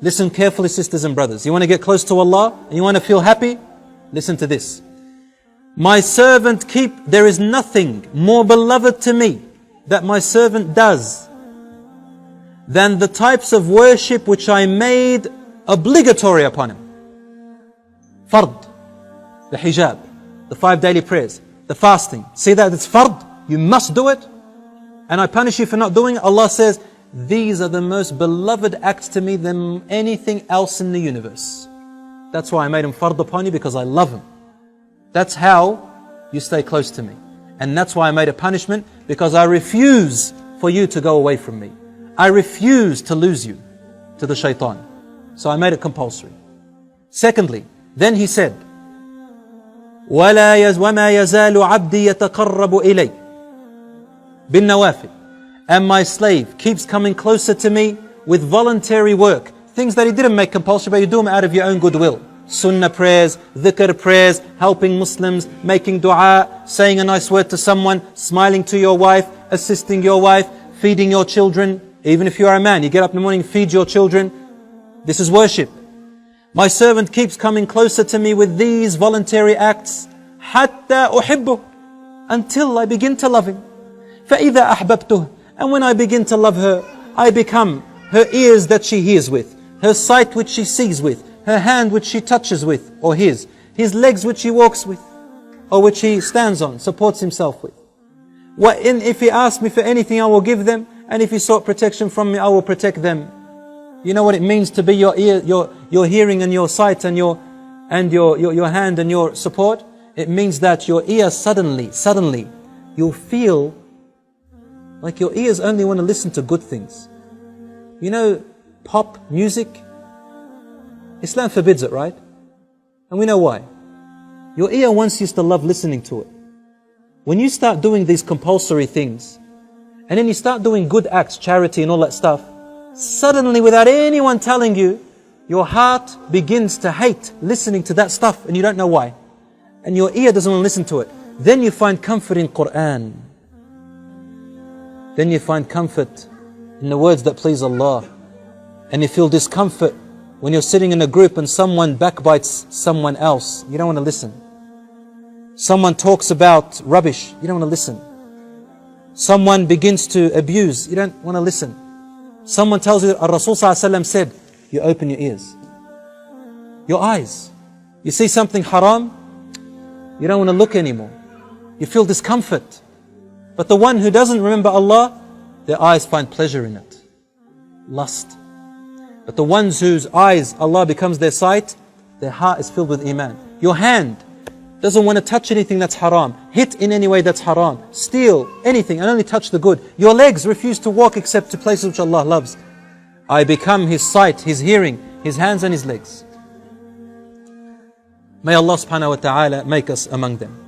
Listen carefully, sisters and brothers. You want to get close to Allah and you want to feel happy? Listen to this. My servant there is nothing more beloved to me that my servant does than the types of worship which I made obligatory upon him. Fard, the hijab, the 5 daily prayers, the fasting. See that it's fard, you must do it. And I punish you for not doing it. Allah says, these are the most beloved acts to me than anything else in the universe. That's why I made him fard upon you, because I love him. That's how you stay close to me. And that's why I made a punishment, because I refuse for you to go away from me. I refuse to lose you to the shaitan. So I made it compulsory. Secondly, then he said, وَمَا يَزَالُ عَبْدِي يَتَقَرَّبُ إِلَيْهِ بِالنَّوَافِلِ. And my slave keeps coming closer to me with voluntary work. Things that he didn't make compulsory, but you do them out of your own goodwill. Sunnah prayers, dhikr prayers, helping Muslims, making dua, saying a nice word to someone, smiling to your wife, assisting your wife, feeding your children. Even if you are a man, you get up in the morning, feed your children. This is worship. My servant keeps coming closer to me with these voluntary acts, حَتَّى أُحِبُّهُ, until I begin to love him. فَإِذَا أَحْبَبْتُهُ, and when I begin to love her, I become her ears that she hears with, her sight which she sees with, her hand which she touches with, or his legs which he walks with, or which he stands on, supports himself with. If he asks me for anything, I will give them, and if he sought protection from me, I will protect them. You know what it means to be your ear, your hearing and your sight and your hand and your support? It means that your ear suddenly, you'll feel like your ears only want to listen to good things. You know, pop music, Islam forbids it, right? And we know why. Your ear once used to love listening to it. When you start doing these compulsory things, and then you start doing good acts, charity and all that stuff, suddenly without anyone telling you, your heart begins to hate listening to that stuff and you don't know why. And your ear doesn't want to listen to it. Then you find comfort in Quran. Then you find comfort in the words that please Allah. And you feel discomfort when you're sitting in a group and someone backbites someone else. You don't want to listen. Someone talks about rubbish. You don't want to listen. Someone begins to abuse. You don't want to listen. Someone tells you that Rasul ﷺ said, you open your ears, your eyes. You see something haram, you don't want to look anymore. You feel discomfort. But the one who doesn't remember Allah, their eyes find pleasure in it. Lust. But the ones whose eyes, Allah becomes their sight, their heart is filled with iman. Your hand doesn't want to touch anything that's haram, hit in any way that's haram, steal anything and only touch the good. Your legs refuse to walk except to places which Allah loves. I become his sight, his hearing, his hands and his legs. May Allah subhanahu wa ta'ala make us among them.